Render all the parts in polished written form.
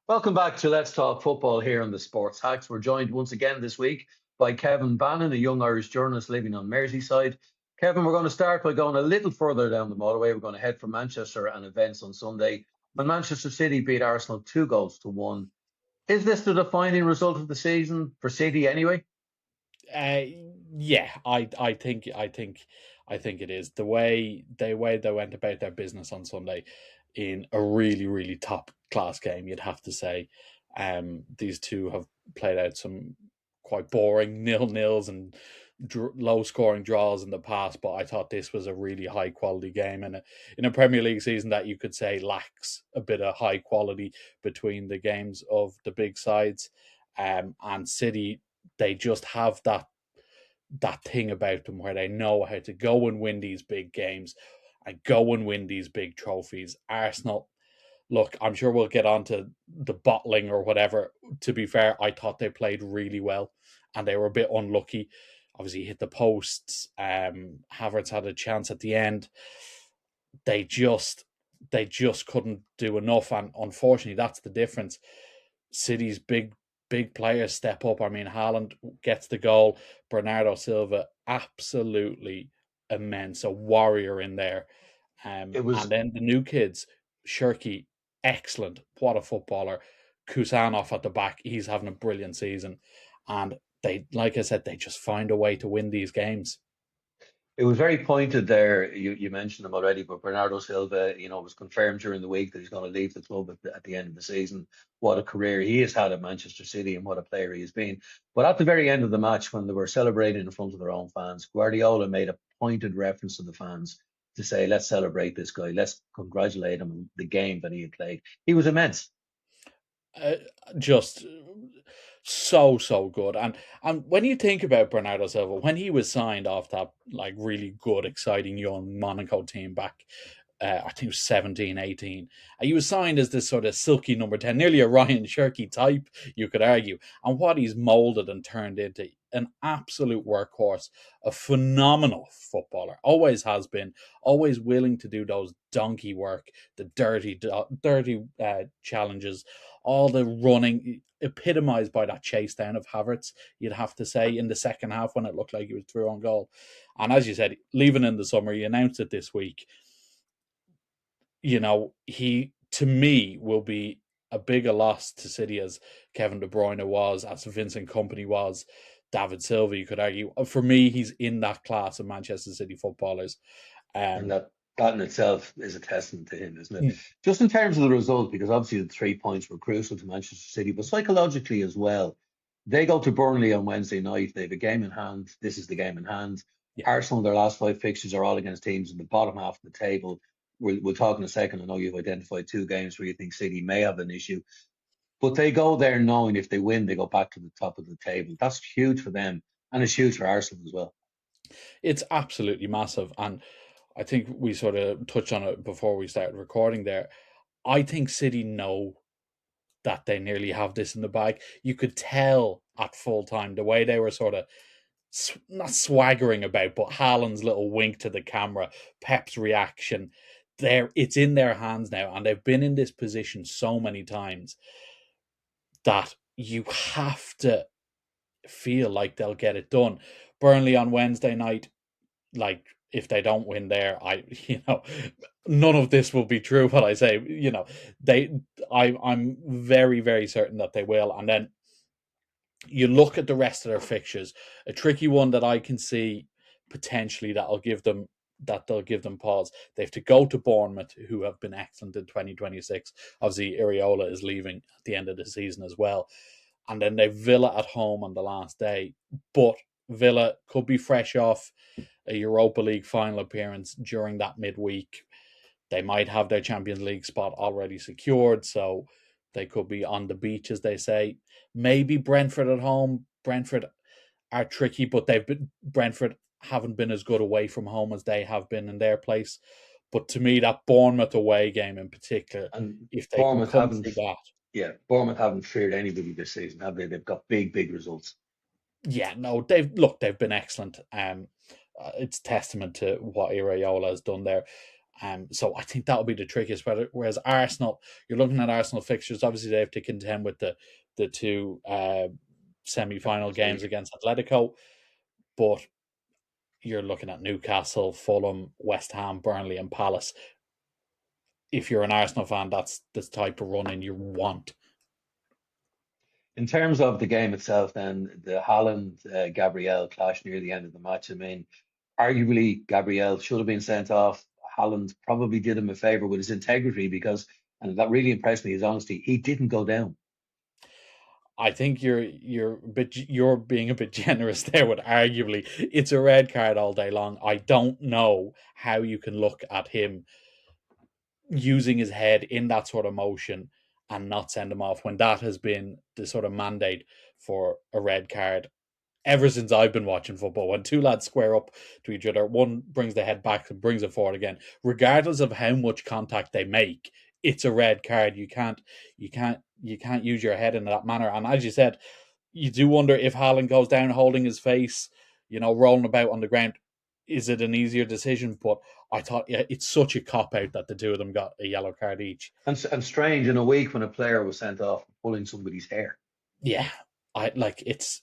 Welcome back to Let's Talk Football here on the Sports Hacks. We're joined once again this week by Kevin Bannon, a young Irish journalist living on Merseyside. Kevin, we're going to start by going a little further down the motorway. We're going to head for Manchester and events on Sunday when Manchester City beat Arsenal 2-1. Is this the defining result of the season for City anyway? Uh, yeah, I think it is the way they went about their business on Sunday in a really really top class game. You'd have to say, these two have played out some quite boring nil-nils and low scoring draws in the past, but I thought this was a really high quality game in a Premier League season that you could say lacks a bit of high quality between the games of the big sides. And City, they just have that thing about them where they know how to go and win these big games and go and win these big trophies. Arsenal, look, I'm sure we'll get on to the bottling or whatever. To be fair, I thought they played really well and they were a bit unlucky. Obviously, hit the posts. Havertz had a chance at the end. They just they just couldn't do enough, and unfortunately, that's the difference. City's big players step up. I mean, Haaland gets the goal. Bernardo Silva, absolutely immense, a warrior in there. It And was then the new kids, Shirky, excellent. What a footballer. Kusanov at the back, he's having a brilliant season. And they, like I said, they just find a way to win these games. It was very pointed there. You mentioned him already, but Bernardo Silva, was confirmed during the week that he's going to leave the club at the end of the season. What a career he has had at Manchester City and what a player he has been. But at the very end of the match, when they were celebrating in front of their own fans, Guardiola made a pointed reference to the fans to say, let's celebrate this guy. Let's congratulate him on the game that he had played. He was immense. uh, just so good. And when you think about Bernardo Silva, when he was signed off that like really good, exciting young Monaco team back, I think it was 17, 18. He was signed as this sort of silky number 10, nearly a Ryan Shirky type, you could argue. And what he's molded and turned into, an absolute workhorse, a phenomenal footballer, always has been, always willing to do those donkey work, the dirty challenges, all the running, epitomized by that chase down of Havertz, you'd have to say, in the second half when it looked like he was through on goal. And as you said, leaving in the summer, he announced it this week. He, to me, will be a bigger loss to City as Kevin De Bruyne was, as Vincent Company was, David Silva, you could argue. For me, he's in that class of Manchester City footballers. And Um, that in itself is a testament to him, isn't it? mm, Just in terms of the result, because obviously the 3 points were crucial to Manchester City, but psychologically as well. They go to Burnley on Wednesday night. They have a game in hand. This is the game in hand. yeah. Arsenal, their last five fixtures are all against teams in the bottom half of the table. We'll talk in a second. I know you've identified two games where you think City may have an issue, but they go there knowing if they win, they go back to the top of the table. That's huge for them, and it's huge for Arsenal as well. It's absolutely massive. And I think we sort of touched on it before we started recording there. I think City know that they nearly have this in the bag. You could tell at full time the way they were sort of not swaggering about, but Haaland's little wink to the camera, Pep's reaction. There, it's in their hands now, and they've been in this position so many times that you have to feel like they'll get it done. Burnley on Wednesday night, like if they don't win there, none of this will be true. What I say, they, I'm very very certain that they will. And then you look at the rest of their fixtures, a tricky one that I can see potentially they'll give them pause. They have to go to Bournemouth, who have been excellent in 2026. Obviously, Iriola is leaving at the end of the season as well. And then they Villa at home on the last day. But Villa could be fresh off a Europa League final appearance during that midweek. They might have their Champions League spot already secured, so they could be on the beach, as they say. Maybe Brentford at home. Brentford are tricky, but Brentford haven't been as good away from home as they have been in their place. But to me, that Bournemouth away game in particular, And if they can Bournemouth come haven't, through that, yeah, Bournemouth haven't feared anybody this season, have they? They've got big results. yeah, no, they've been excellent. It's testament to what Iraola has done there. So I think that'll be the trickiest. Whereas Arsenal, you're looking at Arsenal fixtures. Obviously, they have to contend with the two semi-final Champions games League. against Atletico, but you're looking at Newcastle, Fulham, West Ham, Burnley, and Palace. If you're an Arsenal fan, that's the type of running you want. In terms of the game itself, then the Haaland Gabriel clash near the end of the match. I mean, arguably Gabriel should have been sent off. Haaland probably did him a favour with his integrity because, and that really impressed me, his honesty. He didn't go down. I think you're being a bit generous there with arguably it's a red card all day long. I don't know how you can look at him using his head in that sort of motion and not send him off when that has been the sort of mandate for a red card ever since I've been watching football. When two lads square up to each other, one brings the head back and brings it forward again, regardless of how much contact they make, it's a red card. You can't use your head in that manner. And as you said, you do wonder if Haaland goes down holding his face, rolling about on the ground. Is it an easier decision? But I thought, yeah, it's such a cop out that the two of them got a yellow card each. And strange in a week when a player was sent off for pulling somebody's hair. Yeah, I like it's.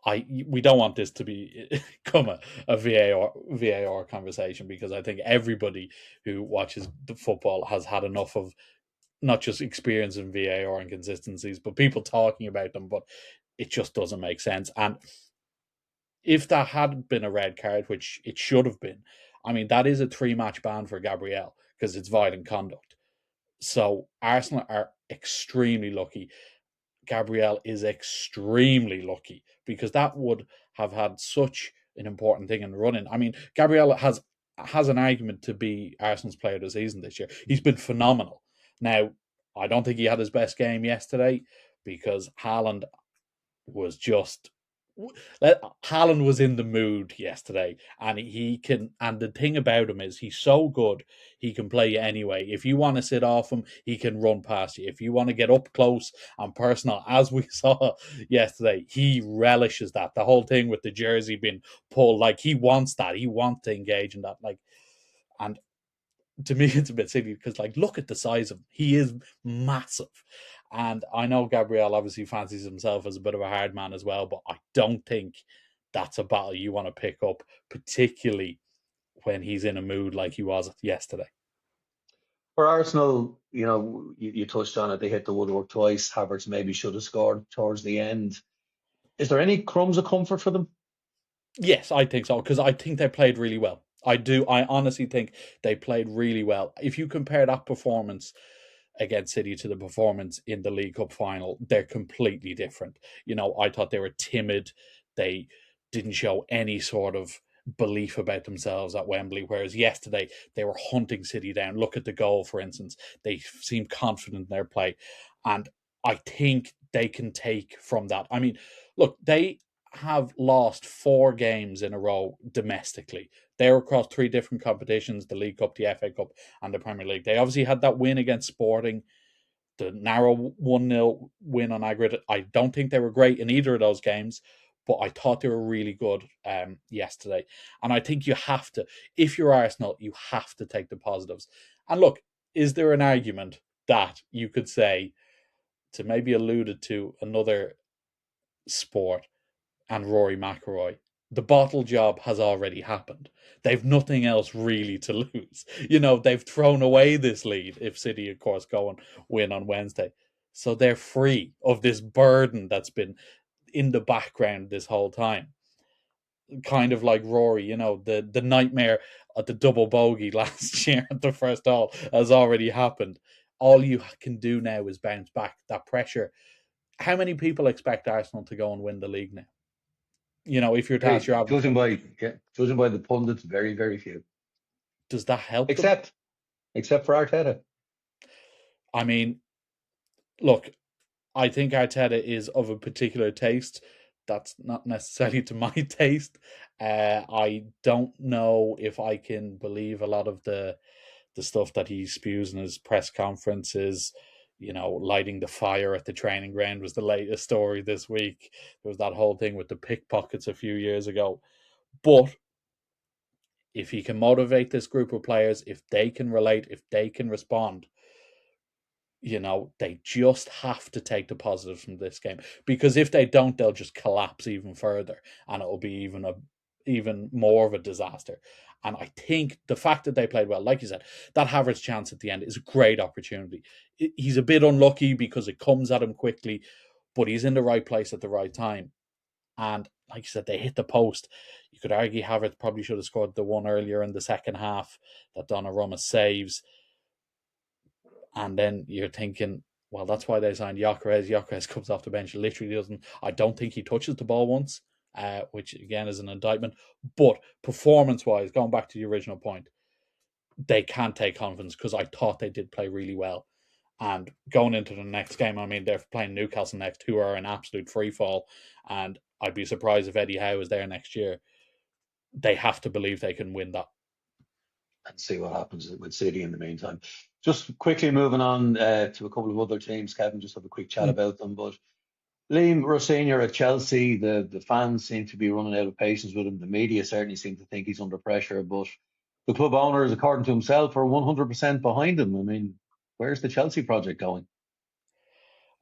We don't want this to become a VAR conversation because I think everybody who watches the football has had enough of not just experience in VAR inconsistencies, but people talking about them. But it just doesn't make sense. And if that had been a red card, which it should have been, I mean that is a 3-match ban for Gabriel because it's violent conduct. So Arsenal are extremely lucky. Gabriel is extremely lucky because that would have had such an important thing in the running. I mean, Gabriel has an argument to be Arsenal's player of the season this year. He's been phenomenal. Now, I don't think he had his best game yesterday because Haaland was just Haaland was in the mood yesterday, and he can. And the thing about him is, he's so good. He can play you anyway. If you want to sit off him, he can run past you. If you want to get up close and personal, as we saw yesterday, he relishes that. The whole thing with the jersey being pulled, like he wants that. He wants to engage in that. Like, and to me, it's a bit silly because, like, look at the size of him. He is massive. And I know Gabriel obviously fancies himself as a bit of a hard man as well, but I don't think that's a battle you want to pick up, particularly when he's in a mood like he was yesterday. For Arsenal, you touched on it. They hit the woodwork twice. Havertz maybe should have scored towards the end. Is there any crumbs of comfort for them? Yes, I think so, because I think they played really well. I do. I honestly think they played really well. If you compare that performance against City to the performance in the League Cup final, they're completely different. I thought they were timid. They didn't show any sort of belief about themselves at Wembley, whereas yesterday they were hunting City down. Look at the goal, for instance. They seemed confident in their play. And I think they can take from that. I mean, look, they have lost 4 games in a row domestically. They're across 3 different competitions: the League Cup, the FA Cup, and the Premier League. They obviously had that win against Sporting, the narrow 1-0 win on aggregate. I don't think they were great in either of those games, but I thought they were really good yesterday. And I think you have to, if you're Arsenal, you have to take the positives. And look, is there an argument that you could say, to maybe alluded to another sport and Rory McIlroy, the bottle job has already happened. They've nothing else really to lose. They've thrown away this lead if City, of course, go and win on Wednesday. So they're free of this burden that's been in the background this whole time. Kind of like Rory, the nightmare at the double bogey last year at the first hole has already happened. All you can do now is bounce back. That pressure. How many people expect Arsenal to go and win the league now? If you're to ask your average, Judging by the pundits, very, very few. does that help them? Except for Arteta. I mean, look, I think Arteta is of a particular taste. That's not necessarily to my taste. I don't know if I can believe a lot of the stuff that he spews in his press conferences. Lighting the fire at the training ground was the latest story this week. There was that whole thing with the pickpockets a few years ago. But if he can motivate this group of players, if they can relate, if they can respond, they just have to take the positives from this game, because if they don't, they'll just collapse even further, and it'll be even more of a disaster. And I think the fact that they played well, like you said, that Havertz chance at the end is a great opportunity. He's a bit unlucky because it comes at him quickly, but he's in the right place at the right time. And like you said, they hit the post. You could argue Havertz probably should have scored the one earlier in the second half that Donnarumma saves. And then you're thinking, well, that's why they signed Gyökeres. Gyökeres comes off the bench, literally doesn't. I don't think he touches the ball once, which again is an indictment. But performance-wise, going back to the original point, they can't take confidence, because I thought they did play really well. And going into the next game, I mean, they're playing Newcastle next, who are an absolute free fall. And I'd be surprised if Eddie Howe is there next year. They have to believe they can win that. And see what happens with City in the meantime. Just quickly moving on to a couple of other teams, Kevin, just have a quick chat about them. But Liam Rossinier at Chelsea, the fans seem to be running out of patience with him. The media certainly seem to think he's under pressure, but the club owners, according to himself, are 100% behind him. I mean, where's the Chelsea project going?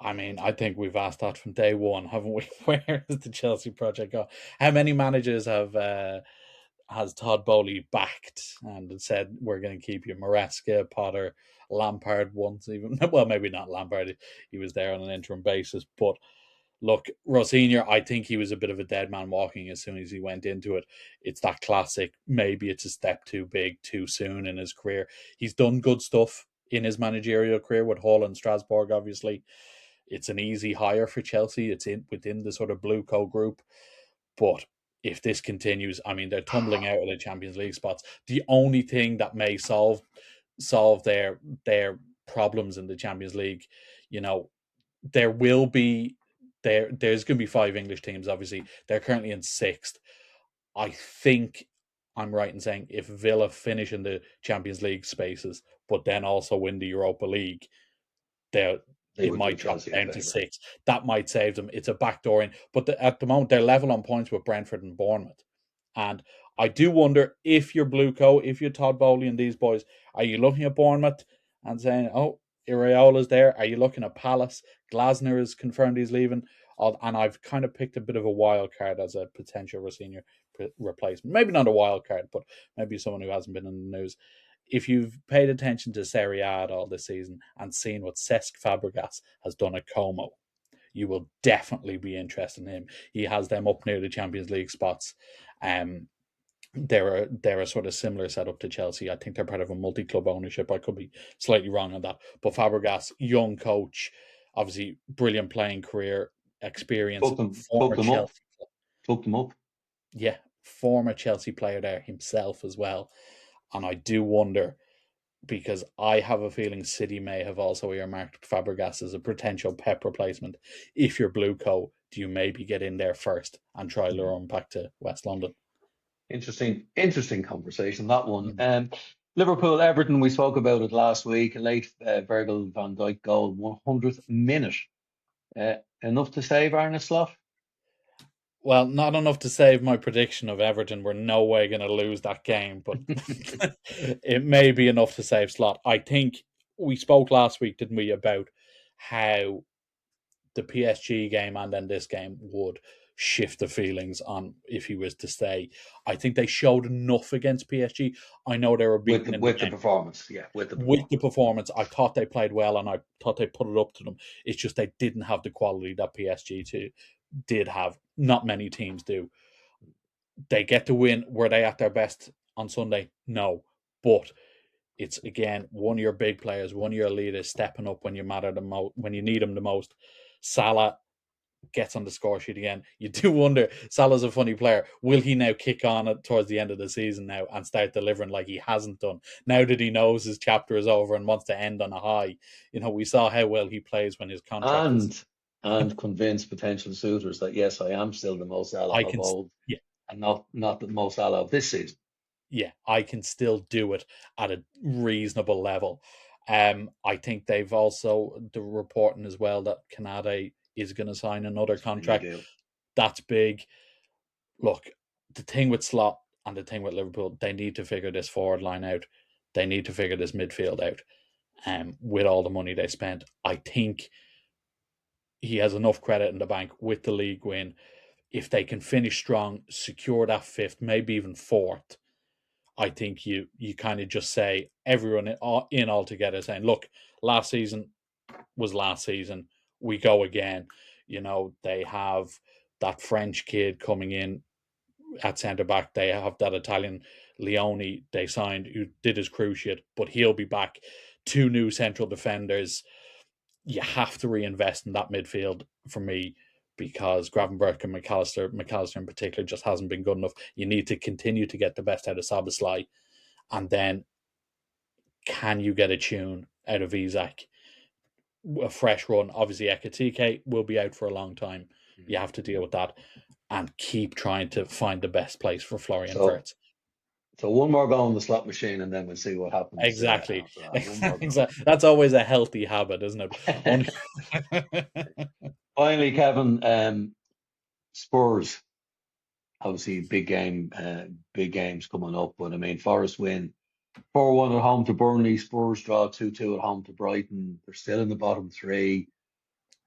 I mean, I think we've asked that from day one, haven't we? Where is the Chelsea project going? How many managers has Todd Bowley backed and said, we're going to keep you? Maresca, Potter, Lampard once even. Well, maybe not Lampard. He was there on an interim basis. But look, Rossinier, I think he was a bit of a dead man walking as soon as he went into it. It's that classic, maybe it's a step too big too soon in his career. He's done good stuff in his managerial career with Hull and Strasbourg, obviously. It's an easy hire for Chelsea. It's within the sort of Blue Co group. But if this continues, I mean, they're tumbling out of the Champions League spots. The only thing that may solve their problems in the Champions League, there will be there's going to be 5 English teams. Obviously, they're currently in 6th. I think I'm right in saying if Villa finish in the Champions League spaces, but then also win the Europa League, it might drop down to 6. That might save them. It's a backdoor in. But at the moment, they're level on points with Brentford and Bournemouth. And I do wonder, if you're Blue Co, if you're Todd Bowley and these boys, are you looking at Bournemouth and saying, oh, Iraola's there? Are you looking at Palace? Glasner has confirmed he's leaving. And I've kind of picked a bit of a wild card as a potential Rossinier replacement. Maybe not a wild card, but maybe someone who hasn't been in the news. If you've paid attention to Serie A at all this season and seen what Cesc Fabregas has done at Como, you will definitely be interested in him. He has them up near the Champions League spots. They're a sort of similar setup to Chelsea. I think they're part of a multi-club ownership. I could be slightly wrong on that. But Fabregas, young coach, obviously brilliant playing career experience. Took them up. Yeah, former Chelsea player there himself as well. And I do wonder, because I have a feeling City may have also earmarked Fabregas as a potential Pep replacement. If you're Blue Co, do you maybe get in there first and try lure him back to West London? Interesting conversation, that one. Liverpool, Everton, we spoke about it last week. A late Virgil van Dijk goal, 100th minute. Enough to save Arne Slot? Well, not enough to save my prediction of Everton. We're no way going to lose that game, but it may be enough to save Slot. I think we spoke last week, didn't we, about how the PSG game and then this game would shift the feelings on if he was to stay. I think they showed enough against PSG. I know they were beaten with the performance. Yeah, with the performance. I thought they played well, and I thought they put it up to them. It's just they didn't have the quality that PSG did have. Not many teams do. They get the win. Were they at their best on Sunday? No. But it's, again, one of your big players, one of your leaders stepping up when you matter the most, when you need them the most. Salah gets on the score sheet again. You do wonder, Salah's a funny player. Will he now kick on towards the end of the season now and start delivering like he hasn't done? Now that he knows his chapter is over and wants to end on a high. We saw how well he plays when his contract and convince potential suitors that, yes, I am still the most Salah of old. Yeah. And not the most Salah of this season. Yeah, I can still do it at a reasonable level. I think they've also, the reporting as well, that Canade is going to sign another contract. That's big. Look, the thing with Slot, And the thing with Liverpool, they need to figure this forward line out. They need to figure this midfield out. With all the money they spent, I think he has enough credit in the bank with the league win. If they can finish strong, secure that fifth, maybe even fourth, I think you kind of just say everyone in all together saying, look, last season was last season. We go again. You know, they have that French kid coming in at centre back. They have that Italian Leone they signed who did his cruciate, but he'll be back. 2 new central defenders. You have to reinvest in that midfield for me because Gravenberch and McAllister in particular, just hasn't been good enough. You need to continue to get the best out of Szoboszlai, and then can you get a tune out of Isak? A fresh run. Obviously, Ekitike will be out for a long time. You have to deal with that and keep trying to find the best place for Florian Wirtz. So one more go on the slot machine, and then we'll see what happens. Exactly. Exactly. That's always a healthy habit, isn't it? Finally, Kevin, Spurs. Obviously, big games coming up. But I mean, Forest win 4-1 at home to Burnley. Spurs draw 2-2 at home to Brighton. They're still in the bottom 3.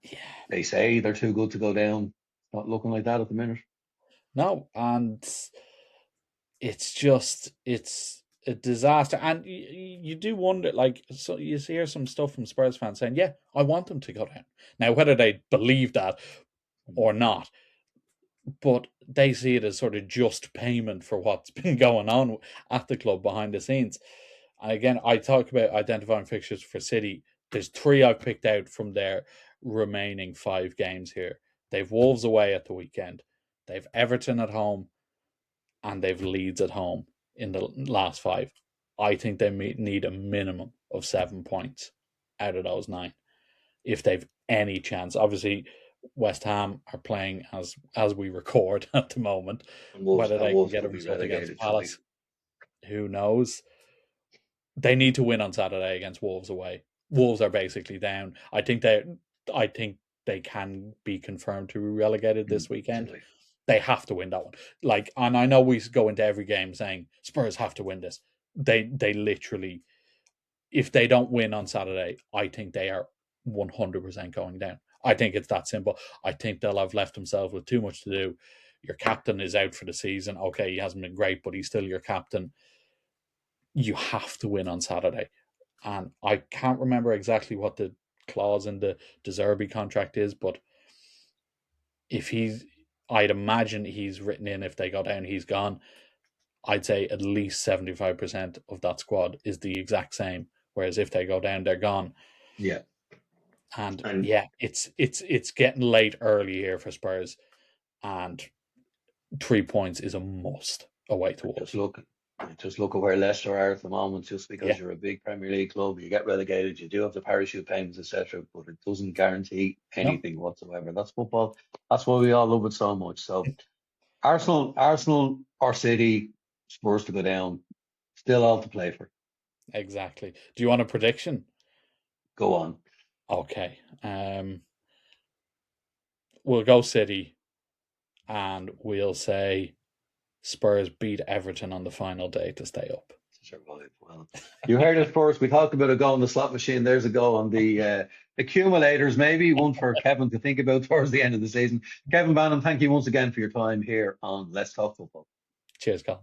Yeah. They say they're too good to go down. Not looking like that at the minute. No, and it's a disaster. And you do wonder, like, so you hear some stuff from Spurs fans saying, yeah, I want them to go down. Now, whether they believe that or not, but they see it as sort of just payment for what's been going on at the club behind the scenes. And again, I talk about identifying fixtures for City. There's 3 I've picked out from their remaining 5 games here. They've Wolves away at the weekend. They've Everton at home. And they've Leeds at home in the last 5. I think they need a minimum of 7 points out of those 9 if they've any chance. Obviously, West Ham are playing as we record at the moment. Whether they can get a result against Palace, who knows? They need to win on Saturday against Wolves away. Wolves are basically down. I think they can be confirmed to be relegated this weekend. Absolutely. They have to win that one. Like, and I know we go into every game saying Spurs have to win this. They literally, if they don't win on Saturday, I think they are 100% going down. I think it's that simple. I think they'll have left themselves with too much to do. Your captain is out for the season. Okay, he hasn't been great, but he's still your captain. You have to win on Saturday. And I can't remember exactly what the clause in the De Zerbi contract is, but I'd imagine he's written in if they go down, he's gone. I'd say at least 75% of that squad is the exact same. Whereas if they go down, they're gone. Yeah. And yeah, it's getting late early here for Spurs, and 3 points is a must away to Wolves. Just look at where Leicester are at the moment. Just because you're a big Premier League club, you get relegated, you do have the parachute payments, etc. But it doesn't guarantee anything whatsoever. That's football. That's why we all love it so much. So Arsenal or City, Spurs to go down, still all to play for. Exactly. Do you want a prediction? Go on. Okay. We'll go City, and we'll say Spurs beat Everton on the final day to stay up. Well, you heard it first. We talked about a go on the slot machine. There's a go on the accumulators, maybe one for Kevin to think about towards the end of the season. Kevin Bannon, thank you once again for your time here on Let's Talk Football. Cheers, Colin.